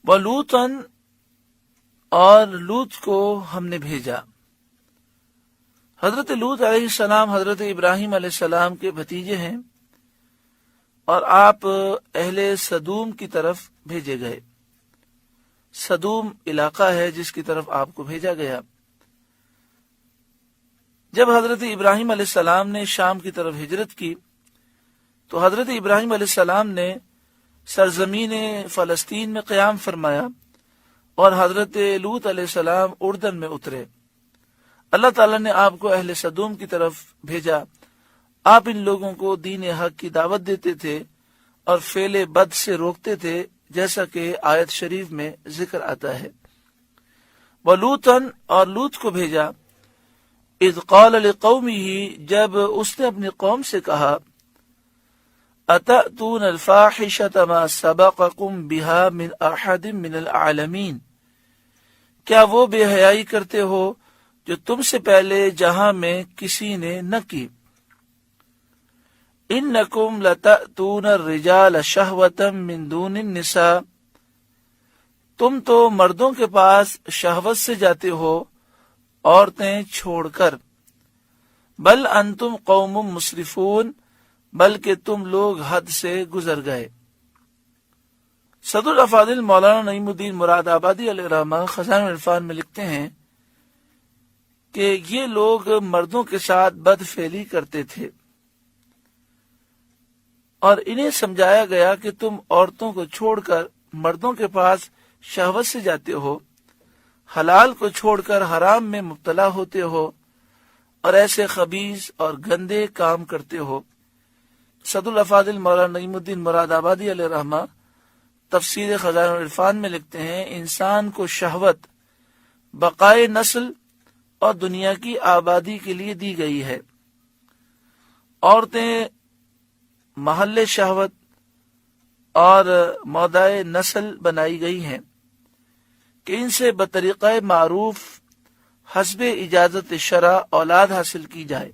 وَلُوطًا اور لوط کو ہم نے بھیجا۔ حضرت لوط علیہ السلام حضرت ابراہیم علیہ السلام کے بھتیجے ہیں، اور آپ اہل سدوم کی طرف بھیجے گئے۔ سدوم علاقہ ہے جس کی طرف آپ کو بھیجا گیا۔ جب حضرت ابراہیم علیہ السلام نے شام کی طرف ہجرت کی تو حضرت ابراہیم علیہ السلام نے سرزمین فلسطین میں قیام فرمایا، اور حضرت لوط علیہ السلام اردن میں اترے۔ اللہ تعالیٰ نے آپ کو اہل سدوم کی طرف بھیجا۔ آپ ان لوگوں کو دین حق کی دعوت دیتے تھے اور فعل بد سے روکتے تھے، جیسا کہ آیت شریف میں ذکر آتا ہے۔ وَلُوطًا اور لوط کو بھیجا، اذ قال لقومه جب اس نے اپنی قوم سے کہا، اتأتون الفاحشة ما سبقكم بها من احد من العالمین، کیا وہ بے حیائی کرتے ہو جو تم سے پہلے جہاں میں کسی نے نہ کی؟ انکم لتأتون الرجال شہوة من دون النساء، تم تو مردوں کے پاس شہوت سے جاتے ہو عورتیں چھوڑ کر۔ بل انتم قوم مسرفون، بلکہ تم لوگ حد سے گزر گئے۔ صدر الافاضل مولانا نعیم الدین مراد آبادی علیہ الرحمہ خزانہ العرفان میں لکھتے ہیں کہ یہ لوگ مردوں کے ساتھ بد فعلی کرتے تھے، اور انہیں سمجھایا گیا کہ تم عورتوں کو چھوڑ کر مردوں کے پاس شہوت سے جاتے ہو، حلال کو چھوڑ کر حرام میں مبتلا ہوتے ہو، اور ایسے خبیث اور گندے کام کرتے ہو۔ صدر الافاضل مولانا نعیم الدین مراد آبادی علیہ الرحمہ تفسیر خزانہ العرفان میں لکھتے ہیں، انسان کو شہوت بقائے نسل اور دنیا کی آبادی کے لیے دی گئی ہے۔ عورتیں محل شہوت اور مودع نسل بنائی گئی ہیں کہ ان سے بطریقہ معروف حسب اجازت شرع اولاد حاصل کی جائے۔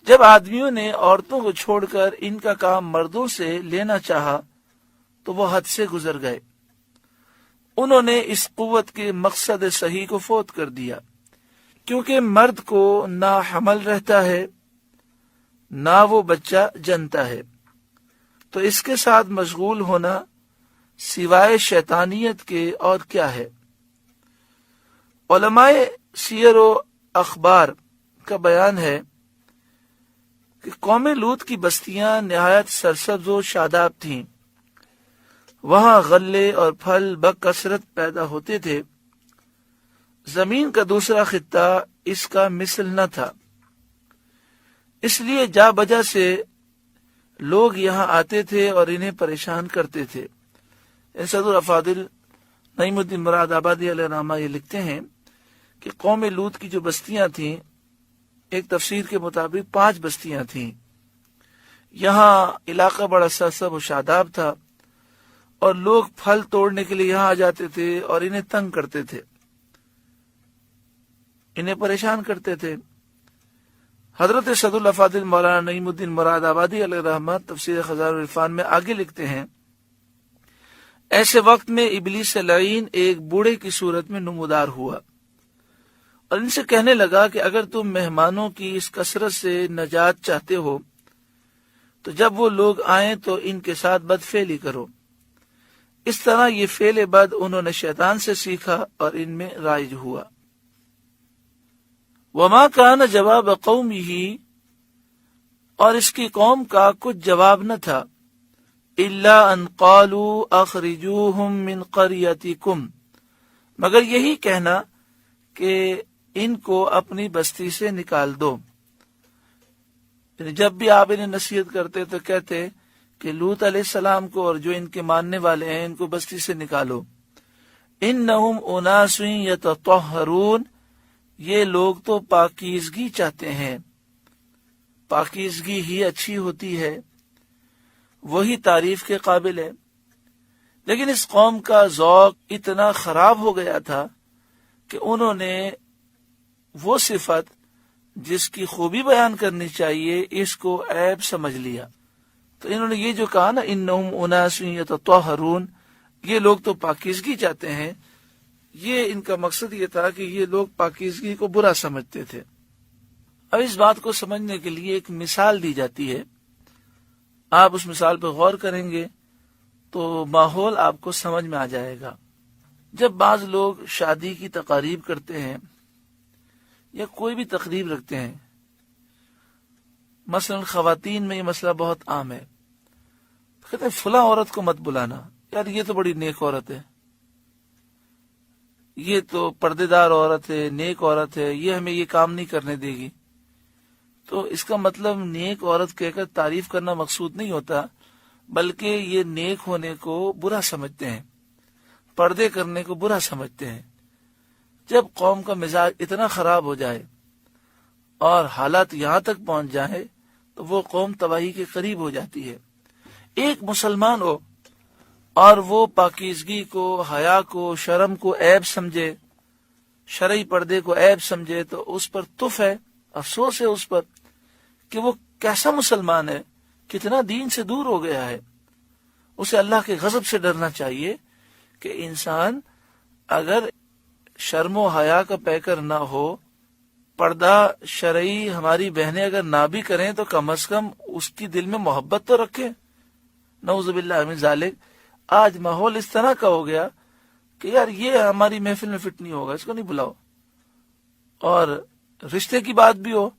جب آدمیوں نے عورتوں کو چھوڑ کر ان کا کام مردوں سے لینا چاہا تو وہ حد سے گزر گئے۔ انہوں نے اس قوت کے مقصد صحیح کو فوت کر دیا، کیونکہ مرد کو نہ حمل رہتا ہے نہ وہ بچہ جنتا ہے، تو اس کے ساتھ مشغول ہونا سوائے شیطانیت کے اور کیا ہے۔ علماء سیر و اخبار کا بیان ہے کہ قوم لوط کی بستیاں نہایت سرسبز و شاداب تھیں، وہاں غلے اور پھل بکثرت پیدا ہوتے تھے، زمین کا دوسرا خطہ اس کا مثل نہ تھا، اس لیے جا بجا سے لوگ یہاں آتے تھے اور انہیں پریشان کرتے تھے۔ صدر افاضل نعیم الدین مراد آبادی علیہ الرحمہ یہ لکھتے ہیں کہ قوم لوط کی جو بستیاں تھیں، ایک تفسیر کے مطابق 5 بستیاں تھیں۔ یہاں علاقہ بڑا سرسبز و شاداب تھا، اور لوگ پھل توڑنے کے لیے یہاں آ جاتے تھے اور انہیں تنگ کرتے تھے، انہیں پریشان کرتے تھے۔ حضرت صدر الافاضل مولانا نعیم الدین مراد آبادی علیہ الرحمہ تفسیر خزانہ العرفان میں آگے لکھتے ہیں، ایسے وقت میں ابلیس لعین ایک بوڑھے کی صورت میں نمودار ہوا اور ان سے کہنے لگا کہ اگر تم مہمانوں کی اس کثرت سے نجات چاہتے ہو تو جب وہ لوگ آئیں تو ان کے ساتھ بد فعلی کرو۔ اس طرح یہ فعل بد انہوں نے شیطان سے سیکھا اور ان میں رائج ہوا۔ وما کان جواب قومہ، اور اس کی قوم کا کچھ جواب نہ تھا، الا ان قالوا اخرجوہم من قریتکم، مگر یہی کہنا کہ ان کو اپنی بستی سے نکال دو۔ جب بھی آپ انہیں نصیحت کرتے تو کہتے کہ لوط علیہ السلام کو اور جو ان کے ماننے والے ہیں ان کو بستی سے نکالو۔ انہم اناس یتطہرون، یہ لوگ تو پاکیزگی چاہتے ہیں، پاکیزگی ہی اچھی ہوتی ہے، وہی تعریف کے قابل ہے۔ لیکن اس قوم کا ذوق اتنا خراب ہو گیا تھا کہ انہوں نے وہ صفت جس کی خوبی بیان کرنی چاہیے اس کو عیب سمجھ لیا۔ تو انہوں نے یہ جو کہا نا انہم اناس یتطہرون، یہ لوگ تو پاکیزگی چاہتے ہیں، یہ ان کا مقصد یہ تھا کہ یہ لوگ پاکیزگی کو برا سمجھتے تھے۔ اب اس بات کو سمجھنے کے لیے ایک مثال دی جاتی ہے، آپ اس مثال پہ غور کریں گے تو ماحول آپ کو سمجھ میں آ جائے گا۔ جب بعض لوگ شادی کی تقاریب کرتے ہیں یا کوئی بھی تقریب رکھتے ہیں، مثلا خواتین میں یہ مسئلہ بہت عام ہے، کہتے ہیں فلاں عورت کو مت بلانا، یار یہ تو بڑی نیک عورت ہے، یہ تو پردے دار عورت ہے، نیک عورت ہے، یہ ہمیں یہ کام نہیں کرنے دے گی۔ تو اس کا مطلب نیک عورت کہہ کر تعریف کرنا مقصود نہیں ہوتا، بلکہ یہ نیک ہونے کو برا سمجھتے ہیں، پردے کرنے کو برا سمجھتے ہیں۔ جب قوم کا مزاج اتنا خراب ہو جائے اور حالات یہاں تک پہنچ جائے تو وہ قوم تباہی کے قریب ہو جاتی ہے۔ ایک مسلمان ہو اور وہ پاکیزگی کو، حیا کو، شرم کو عیب سمجھے، شرعی پردے کو عیب سمجھے، تو اس پر تف ہے، افسوس ہے اس پر کہ وہ کیسا مسلمان ہے، کتنا دین سے دور ہو گیا ہے۔ اسے اللہ کے غضب سے ڈرنا چاہیے کہ انسان اگر شرم و حیا کا پیکر نہ ہو، پردہ شرعی ہماری بہنیں اگر نہ بھی کریں تو کم از کم اس کی دل میں محبت تو رکھیں۔ نعوذ باللہ من ذالک۔ آج ماحول اس طرح کا ہو گیا کہ یار یہ ہماری محفل میں فٹ نہیں ہوگا، اس کو نہیں بلاؤ، اور رشتے کی بات بھی ہو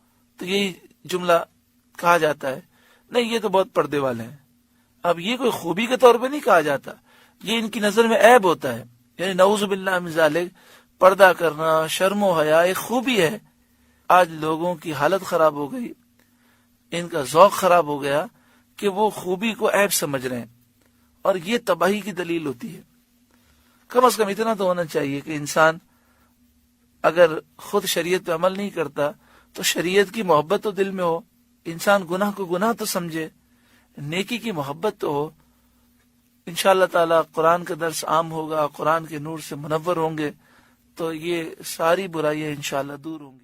تو یہی جملہ کہا جاتا ہے، نہیں یہ تو بہت پردے والے ہیں۔ اب یہ کوئی خوبی کے طور پہ نہیں کہا جاتا، یہ ان کی نظر میں عیب ہوتا ہے، یعنی نعوذ باللہ من ذالک۔ پردہ کرنا، شرم و حیا ایک خوبی ہے۔ آج لوگوں کی حالت خراب ہو گئی، ان کا ذوق خراب ہو گیا کہ وہ خوبی کو عیب سمجھ رہے ہیں، اور یہ تباہی کی دلیل ہوتی ہے۔ کم از کم اتنا تو ہونا چاہیے کہ انسان اگر خود شریعت پہ عمل نہیں کرتا تو شریعت کی محبت تو دل میں ہو، انسان گناہ کو گناہ تو سمجھے، نیکی کی محبت تو ہو۔ انشاءاللہ تعالی قرآن کا درس عام ہوگا، قرآن کے نور سے منور ہوں گے تو یہ ساری برائیاں انشاءاللہ دور ہوں گی۔